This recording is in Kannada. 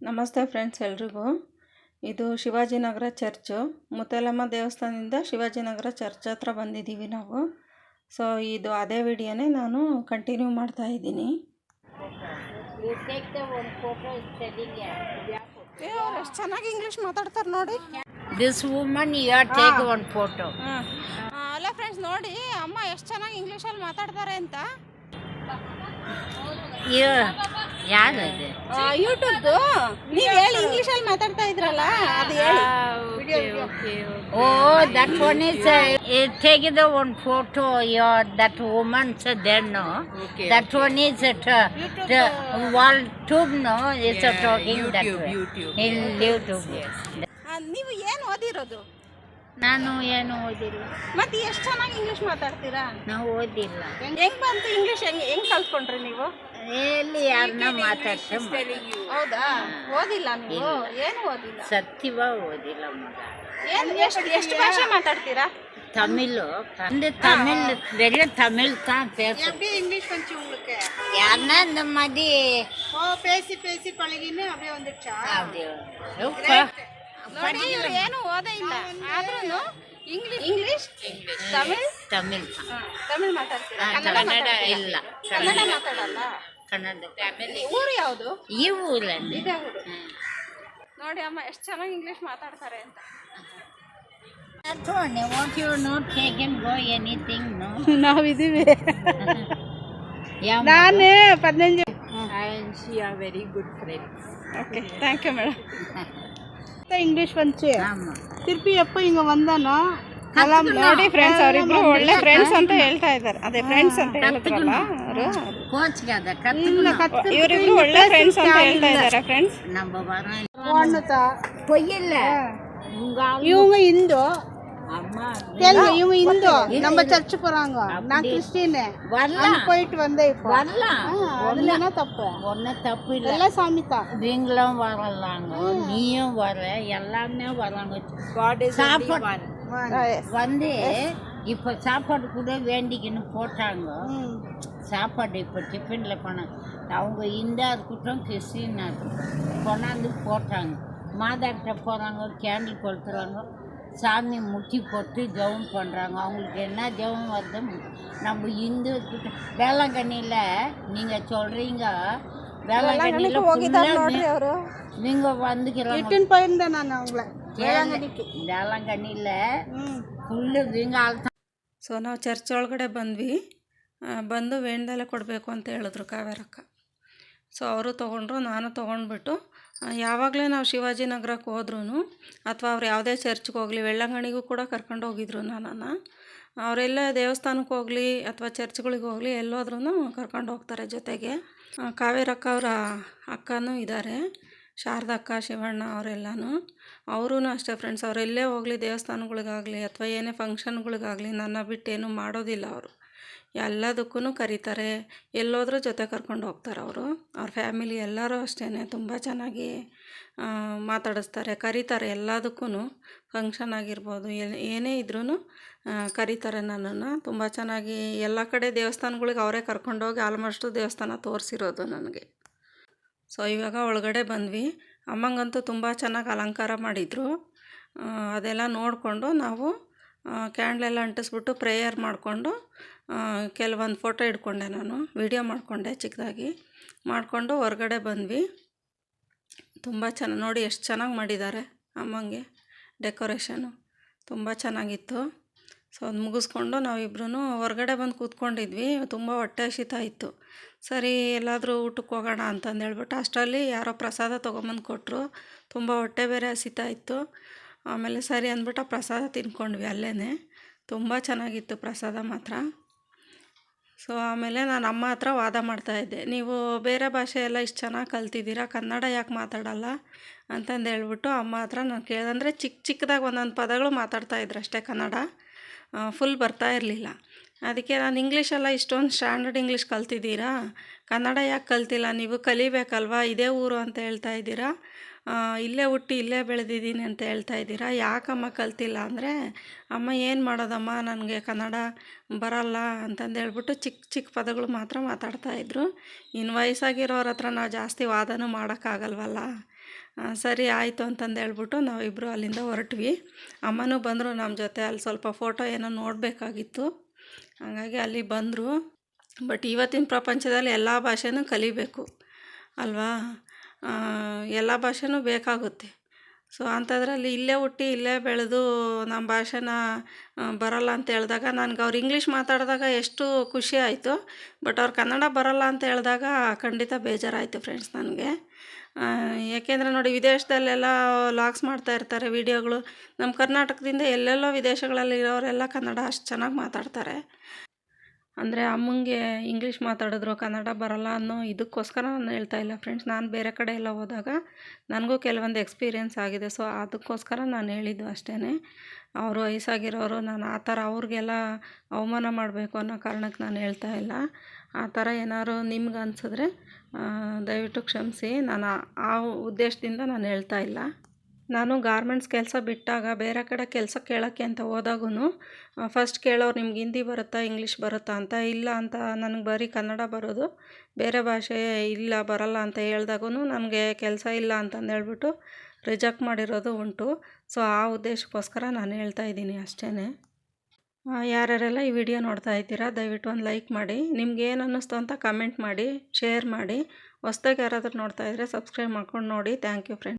ನಮಸ್ತೆ ಫ್ರೆಂಡ್ಸ್ ಎಲ್ರಿಗೂ. ಇದು ಶಿವಾಜಿನಗರ ಚರ್ಚು, ಮುತ್ತೈಲಮ್ಮ ದೇವಸ್ಥಾನದಿಂದ ಶಿವಾಜಿನಗರ ಚರ್ಚ್ ಹತ್ರ ಬಂದಿದ್ದೀವಿ ನಾವು. ಸೊ ಇದು ಅದೇ ವಿಡಿಯೋನೇ ನಾನು ಕಂಟಿನ್ಯೂ ಮಾಡ್ತಾ ಇದ್ದೀನಿ. ಎಷ್ಟು ಚೆನ್ನಾಗಿ ಇಂಗ್ಲೀಷ್ ಮಾತಾಡ್ತಾರೆ ನೋಡಿ. This woman you take one photo. ಅಲ್ಲ ಫ್ರೆಂಡ್ಸ್ ನೋಡಿ, ಅಮ್ಮ ಎಷ್ಟು ಚೆನ್ನಾಗಿ ಇಂಗ್ಲೀಷಲ್ಲಿ ಮಾತಾಡ್ತಾರೆ ಅಂತ. ಯಾರು ಯೂಟ್ಯೂಬ್ದು ನೀವು ಹೇಳಿ, ಇಂಗ್ಲೀಷಲ್ಲಿ ಮಾತಾಡ್ತಾ ಇದ್ರಲ್ಲ ಅದು ಹೇಳಿ. Oh that one is take the one photo your that women's then that one is wall tube no is talking that in YouTube. ನೀವು ಏನು ಓದಿರೋದು? ನಾನು ಏನು ಓದಿಲ್ಲ. ಮತ್ತೆ ಎಷ್ಟು ಚೆನ್ನಾಗಿ ಇಂಗ್ಲೀಷ್ ಮಾತಾಡ್ತೀರಾ? ನಾವು ಓದಿಲ್ಲ. ಹೆಂಗ್ ಬಂತು ಇಂಗ್ಲೀಷ್? ಹೆಂಗ್ ಕಲ್ತ್ಕೊಂಡ್ರಿ ನೀವು? ಎಲ್ಲಿ ಯಾರನ್ನ ಮಾತಾಡ್ತಾರೆ? ಹೌದಾ, ಓದಿಲ್ಲ ನೀವು? ಏನು ಓದಿಲ್ಲ? ಸತ್ಯವ ಓದಿಲ್ಲ ಮಗ. ಎಷ್ಟು ಭಾಷೆ ಮಾತಾಡ್ತೀರಾ? தமிழோ வந்து தமிழ் வெளியே தமிழ் தான் பேசும். எப்படி இங்கிலீஷ் வந்துச்சு உங்களுக்கு? யாருன்னா இந்த மாதிரி பேசி பேசி பழகின்னு அப்படியே வந்துச்சா? அப்படியே ಏನು ಓದೇ ಇಲ್ಲ ಆದ್ರೂ ಇಂಗ್ಲಿಷ್ ತಮಿಳ್ தமிழ் ತಮಿಳ್ ಮಾತಾಡ್ತೀರಾ? ಕನ್ನಡ ಇಲ್ಲ, ಕನ್ನಡ ಮಾತಾಡಲ್ಲ. ಕನ್ನಡ ತಮಿಳ್. ಊರು ಯಾವುದು? ಈ ಊರಲ್ಲಿ ಇದೇ ಊರು. ನೋಡಿ ಅಮ್ಮ ಎಷ್ಟು ಚೆನ್ನಾಗಿ ಇಂಗ್ಲಿಷ್ ಮಾತಾಡ್ತಾರೆ ಅಂತ. What you not taken go anything no. ನಾವಿದೀವಿ. ನಾನು 15. and she are very good friends. Okay, thank you madam. English ಬಂಚಿ ஆமா ತಿರುಪಿ ಅಪ್ಪ ಹಿಂಗ ಬಂದಾನೋ ನೋಡಿ ಫ್ರೆಂಡ್ಸ್, ಅವರಿಬ್ರು ಒಳ್ಳೆ ಫ್ರೆಂಡ್ಸ್ ಅಂತ ಹೇಳ್ತಾ ಇದ್ದಾರೆ. ಅದೇ ಫ್ರೆಂಡ್ಸ್ ಅಂತ ಹೇಳಿದ್ರಲ್ಲ ಅವರು, ಕೋಚ್ ಗಾದ ಕತ್ತು ಇವರಿಬ್ರು ಒಳ್ಳೆ ಫ್ರೆಂಡ್ಸ್ ಅಂತ ಹೇಳ್ತಾ ಇದ್ದಾರೆ ಫ್ರೆಂಡ್ಸ್. நம்ம வரோம் பொய்யில்ல இவங்க இந்து, அம்மா இவங்க இந்து, நம்ம சர்ச்சு போறாங்க. நான் கிறிஸ்டின். வரலாம், போயிட்டு வந்தேன் இப்போ. வரலாம், அதுல என்ன தப்பு? ஒன்றும் தப்பு இல்லை. எல்லாம் சாமி தான். நீங்களும் வரலாங்க, நீயும் வர, எல்லாமே வராங்க. சாப்பாடு வந்து இப்போ சாப்பாடு கூட வேண்டிக்கின்னு போட்டாங்க. சாப்பாடு இப்போ டிஃபனில் போனாங்க. அவங்க இந்தா இருக்கட்டும் கிறிஸ்டின்னா இருக்கட்டும் கொண்டாந்து போட்டாங்க. மாதாக்கிட்ட போகிறாங்க, கேண்டில் கொளுத்துறாங்க, சாமி முட்டி போட்டு ஜெபம் பண்ணுறாங்க. அவங்களுக்கு என்ன ஜெபம் வருது? நம்ம இந்து கிட்ட வேளாங்கண்ணியில் நீங்கள் சொல்கிறீங்க, வேளாங்கண்ணியில் நீங்கள் வந்துக்கிறாங்க. போயிருந்தேன் நான் அவங்கள வேளாங்கண்ணியில் ಫುಲ್ಲು ರಿಂಗ್. ಸೊ ನಾವು ಚರ್ಚ್ ಒಳಗಡೆ ಬಂದ್ವಿ. ಬಂದು ವೇಣದಲ್ಲೇ ಕೊಡಬೇಕು ಅಂತ ಹೇಳಿದ್ರು ಕಾವೇರಕ್ಕ. ಸೊ ಅವರು ತೊಗೊಂಡ್ರು, ನಾನು ತೊಗೊಂಡ್ಬಿಟ್ಟು ಯಾವಾಗಲೇ ನಾವು ಶಿವಾಜಿನಗರಕ್ಕೆ ಹೋದ್ರೂ ಅಥವಾ ಅವ್ರು ಯಾವುದೇ ಚರ್ಚ್ಗೆ ಹೋಗಲಿ, ವೆಳ್ಳಂಗಣಿಗೂ ಕೂಡ ಕರ್ಕೊಂಡು ಹೋಗಿದ್ರು ನನ್ನನ್ನು. ಅವರೆಲ್ಲ ದೇವಸ್ಥಾನಕ್ಕೆ ಹೋಗಲಿ ಅಥವಾ ಚರ್ಚ್ಗಳಿಗೆ ಹೋಗಲಿ ಎಲ್ಲೋದ್ರೂ ಕರ್ಕೊಂಡು ಹೋಗ್ತಾರೆ ಜೊತೆಗೆ. ಕಾವೇರಕ್ಕ ಅವರ ಅಕ್ಕನೂ ಇದ್ದಾರೆ, ಶಾರದಕ್ಕ, ಶಿವಣ್ಣ ಅವರೆಲ್ಲನೂ. ಅವರೂ ಅಷ್ಟೇ ಫ್ರೆಂಡ್ಸ್. ಅವರೆಲ್ಲೇ ಹೋಗಲಿ, ದೇವಸ್ಥಾನಗಳಿಗಾಗಲಿ ಅಥವಾ ಏನೇ ಫಂಕ್ಷನ್ಗಳಿಗಾಗಲಿ ನನ್ನ ಬಿಟ್ಟೇನು ಮಾಡೋದಿಲ್ಲ ಅವರು. ಎಲ್ಲದಕ್ಕೂ ಕರೀತಾರೆ, ಎಲ್ಲೋದ್ರೂ ಜೊತೆ ಕರ್ಕೊಂಡು ಹೋಗ್ತಾರೆ ಅವರು. ಅವ್ರ ಫ್ಯಾಮಿಲಿ ಎಲ್ಲರೂ ಅಷ್ಟೇ ತುಂಬ ಚೆನ್ನಾಗಿ ಮಾತಾಡಿಸ್ತಾರೆ, ಕರೀತಾರೆ ಎಲ್ಲದಕ್ಕೂ. ಫಂಕ್ಷನ್ ಆಗಿರ್ಬೋದು, ಏನೇ ಇದ್ರೂ ಕರೀತಾರೆ ನನ್ನನ್ನು. ತುಂಬ ಚೆನ್ನಾಗಿ ಎಲ್ಲ ಕಡೆ ದೇವಸ್ಥಾನಗಳಿಗೆ ಅವರೇ ಕರ್ಕೊಂಡೋಗಿ ಆಲ್ಮೋಸ್ಟು ದೇವಸ್ಥಾನ ತೋರಿಸಿರೋದು ನನಗೆ. ಸೊ ಇವಾಗ ಒಳಗಡೆ ಬಂದ್ವಿ. ಅಮ್ಮಂಗಂತೂ ತುಂಬ ಚೆನ್ನಾಗಿ ಅಲಂಕಾರ ಮಾಡಿದರು. ಅದೆಲ್ಲ ನೋಡಿಕೊಂಡು ನಾವು ಕ್ಯಾಂಡ್ಲೆಲ್ಲ ಅಂಟಿಸ್ಬಿಟ್ಟು ಪ್ರೇಯರ್ ಮಾಡಿಕೊಂಡು ಕೆಲವೊಂದು ಫೋಟೋ ಇಟ್ಕೊಂಡೆ, ನಾನು ವೀಡಿಯೋ ಮಾಡಿಕೊಂಡೆ ಚಿಕ್ಕದಾಗಿ ಮಾಡಿಕೊಂಡು ಹೊರಗಡೆ ಬಂದ್ವಿ. ತುಂಬ ಚೆನ್ನಾಗಿ ನೋಡಿ ಎಷ್ಟು ಚೆನ್ನಾಗಿ ಮಾಡಿದ್ದಾರೆ ಅಮ್ಮಂಗೆ ಡೆಕೋರೇಷನು, ತುಂಬ ಚೆನ್ನಾಗಿತ್ತು. ಸೊ ಅದು ಮುಗಿಸ್ಕೊಂಡು ನಾವಿಬ್ರೂ ಹೊರಗಡೆ ಬಂದು ಕೂತ್ಕೊಂಡಿದ್ವಿ. ತುಂಬ ಹೊಟ್ಟೆ ಹಸಿತಾ ಇತ್ತು. ಸರಿ ಎಲ್ಲಾದರೂ ಊಟಕ್ಕೆ ಹೋಗೋಣ ಅಂತಂದು ಹೇಳ್ಬಿಟ್ಟು ಅಷ್ಟರಲ್ಲಿ ಯಾರೋ ಪ್ರಸಾದ ತೊಗೊಂಬಂದು ಕೊಟ್ಟರು. ತುಂಬ ಹೊಟ್ಟೆ ಬೇರೆ ಹಸಿತಾ ಇತ್ತು. ಆಮೇಲೆ ಸರಿ ಅಂದ್ಬಿಟ್ಟು ಆ ಪ್ರಸಾದ ತಿನ್ಕೊಂಡ್ವಿ ಅಲ್ಲೇ. ತುಂಬ ಚೆನ್ನಾಗಿತ್ತು ಪ್ರಸಾದ ಮಾತ್ರ. ಸೊ ಆಮೇಲೆ ನಾನು ಅಮ್ಮ ಹತ್ರ ವಾದ ಮಾಡ್ತಾಯಿದ್ದೆ, ನೀವು ಬೇರೆ ಭಾಷೆ ಎಲ್ಲ ಇಷ್ಟು ಚೆನ್ನಾಗಿ ಕಲ್ತಿದ್ದೀರಾ, ಕನ್ನಡ ಯಾಕೆ ಮಾತಾಡಲ್ಲ ಅಂತಂದು ಹೇಳ್ಬಿಟ್ಟು ಅಮ್ಮ ಹತ್ರ ನಾನು ಕೇಳಿದೆ. ಅಂದರೆ ಚಿಕ್ಕದಾಗಿ ಒಂದೊಂದು ಪದಗಳು ಮಾತಾಡ್ತಾಯಿದ್ರು ಅಷ್ಟೇ, ಕನ್ನಡ ಫುಲ್ ಬರ್ತಾ ಇರಲಿಲ್ಲ. ಅದಕ್ಕೆ ನಾನು ಇಂಗ್ಲೀಷೆಲ್ಲ ಇಷ್ಟೊಂದು ಸ್ಟ್ಯಾಂಡರ್ಡ್ ಇಂಗ್ಲೀಷ್ ಕಲ್ತಿದ್ದೀರಾ, ಕನ್ನಡ ಯಾಕೆ ಕಲ್ತಿಲ್ಲ ನೀವು? ಕಲಿಬೇಕಲ್ವಾ? ಇದೇ ಊರು ಅಂತ ಹೇಳ್ತಾ ಇದ್ದೀರಾ, ಇಲ್ಲೇ ಹುಟ್ಟಿ ಇಲ್ಲೇ ಬೆಳೆದಿದ್ದೀನಿ ಅಂತ ಹೇಳ್ತಾ ಇದ್ದೀರಾ, ಯಾಕಮ್ಮ ಕಲ್ತಿಲ್ಲ ಅಂದರೆ, ಅಮ್ಮ ಏನು ಮಾಡೋದಮ್ಮ, ನನಗೆ ಕನ್ನಡ ಬರಲ್ಲ ಅಂತಂದು ಹೇಳ್ಬಿಟ್ಟು ಚಿಕ್ಕ ಚಿಕ್ಕ ಪದಗಳು ಮಾತ್ರ ಮಾತಾಡ್ತಾಯಿದ್ರು. ಇನ್ನು ವಯಸ್ಸಾಗಿರೋರ ಹತ್ರ ನಾವು ಜಾಸ್ತಿ ವಾದನೂ ಮಾಡೋಕ್ಕಾಗಲ್ವಲ್ಲ. ಸರಿ ಆಯಿತು ಅಂತಂದು ಹೇಳ್ಬಿಟ್ಟು ನಾವಿಬ್ಬರು ಅಲ್ಲಿಂದ ಹೊರಟ್ವಿ. ಅಮ್ಮನೂ ಬಂದರು ನಮ್ಮ ಜೊತೆ. ಅಲ್ಲಿ ಸ್ವಲ್ಪ ಫೋಟೋ ಏನೋ ನೋಡಬೇಕಾಗಿತ್ತು, ಹಾಗಾಗಿ ಅಲ್ಲಿ ಬಂದರು. ಬಟ್ ಇವತ್ತಿನ ಪ್ರಪಂಚದಲ್ಲಿ ಎಲ್ಲ ಭಾಷೆನೂ ಕಲಿಬೇಕು ಅಲ್ವಾ? ಎಲ್ಲ ಭಾಷೆನೂ ಬೇಕಾಗುತ್ತೆ. ಸೊ ಅಂಥದ್ರಲ್ಲಿ ಇಲ್ಲೇ ಹುಟ್ಟಿ ಇಲ್ಲೇ ಬೆಳೆದು ನಮ್ಮ ಭಾಷೆನ ಬರಲ್ಲ ಅಂತ ಹೇಳಿದಾಗ ನನಗೆ ಅವ್ರು ಇಂಗ್ಲೀಷ್ ಮಾತಾಡಿದಾಗ ಎಷ್ಟು ಖುಷಿ ಆಯಿತು. ಬಟ್ ಅವ್ರು ಕನ್ನಡ ಬರಲ್ಲ ಅಂತ ಹೇಳಿದಾಗ ಖಂಡಿತ ಬೇಜಾರಾಯಿತು ಫ್ರೆಂಡ್ಸ್ ನನಗೆ. ಏಕೆಂದರೆ ನೋಡಿ, ವಿದೇಶದಲ್ಲೆಲ್ಲ ಲಾಗ್ಸ್ ಮಾಡ್ತಾ ಇರ್ತಾರೆ, ವೀಡಿಯೋಗಳು. ನಮ್ಮ ಕರ್ನಾಟಕದಿಂದ ಎಲ್ಲೆಲ್ಲೋ ವಿದೇಶಗಳಲ್ಲಿರೋರೆಲ್ಲ ಕನ್ನಡ ಅಷ್ಟು ಚೆನ್ನಾಗಿ ಮಾತಾಡ್ತಾರೆ. ಅಂದರೆ ಅಮ್ಮಂಗೆ ಇಂಗ್ಲೀಷ್ ಮಾತಾಡಿದ್ರು ಕನ್ನಡ ಬರಲ್ಲ ಅನ್ನೋ ಇದಕ್ಕೋಸ್ಕರ ನಾನು ಹೇಳ್ತಾ ಇಲ್ಲ ಫ್ರೆಂಡ್ಸ್. ನಾನು ಬೇರೆ ಕಡೆ ಎಲ್ಲ ಹೋದಾಗ ನನಗೂ ಕೆಲವೊಂದು ಎಕ್ಸ್ಪೀರಿಯೆನ್ಸ್ ಆಗಿದೆ. ಸೊ ಅದಕ್ಕೋಸ್ಕರ ನಾನು ಹೇಳಿದ್ದು ಅಷ್ಟೇ. ಅವರು ವಯಸ್ಸಾಗಿರೋರು, ನಾನು ಆ ಥರ ಅವ್ರಿಗೆಲ್ಲ ಅವಮಾನ ಮಾಡಬೇಕು ಅನ್ನೋ ಕಾರಣಕ್ಕೆ ನಾನು ಹೇಳ್ತಾ ಇಲ್ಲ. ಆ ಥರ ಏನಾದ್ರು ನಿಮ್ಗೆ ಅನಿಸಿದ್ರೆ ದಯವಿಟ್ಟು ಕ್ಷಮಿಸಿ. ನಾನು ಆ ಉದ್ದೇಶದಿಂದ ನಾನು ಹೇಳ್ತಾ ಇಲ್ಲ. ನಾನು ಗಾರ್ಮೆಂಟ್ಸ್ ಕೆಲಸ ಬಿಟ್ಟಾಗ ಬೇರೆ ಕಡೆ ಕೆಲಸ ಕೇಳೋಕ್ಕೆ ಅಂತ ಹೋದಾಗೂ ಫಸ್ಟ್ ಕೇಳೋರು ನಿಮ್ಗೆ ಹಿಂದಿ ಬರುತ್ತಾ, ಇಂಗ್ಲೀಷ್ ಬರುತ್ತಾ ಅಂತ. ಇಲ್ಲ ಅಂತ ನನಗೆ ಬರೀ ಕನ್ನಡ ಬರೋದು, ಬೇರೆ ಭಾಷೆ ಇಲ್ಲ ಬರಲ್ಲ ಅಂತ ಹೇಳ್ದಾಗೂ ನನಗೆ ಕೆಲಸ ಇಲ್ಲ ಅಂತಂದು ಹೇಳ್ಬಿಟ್ಟು ರಿಜೆಕ್ಟ್ ಮಾಡಿರೋದು ಉಂಟು. ಸೊ ಆ ಉದ್ದೇಶಕ್ಕೋಸ್ಕರ ನಾನು ಹೇಳ್ತಾ ಇದ್ದೀನಿ ಅಷ್ಟೇ. ಯಾರ್ಯಾರೆಲ್ಲ ಈ ವಿಡಿಯೋ ನೋಡ್ತಾ ಇದ್ದೀರಾ ದಯವಿಟ್ಟು ಒಂದು ಲೈಕ್ ಮಾಡಿ. ನಿಮ್ಗೆ ಏನು ಅನ್ನಿಸ್ತು ಅಂತ ಕಮೆಂಟ್ ಮಾಡಿ, ಶೇರ್ ಮಾಡಿ. ಹೊಸ್ದಾಗಿ ಯಾರಾದರೂ ನೋಡ್ತಾ ಇದ್ದರೆ ಸಬ್ಸ್ಕ್ರೈಬ್ ಮಾಡ್ಕೊಂಡು ನೋಡಿ. Thank you friends.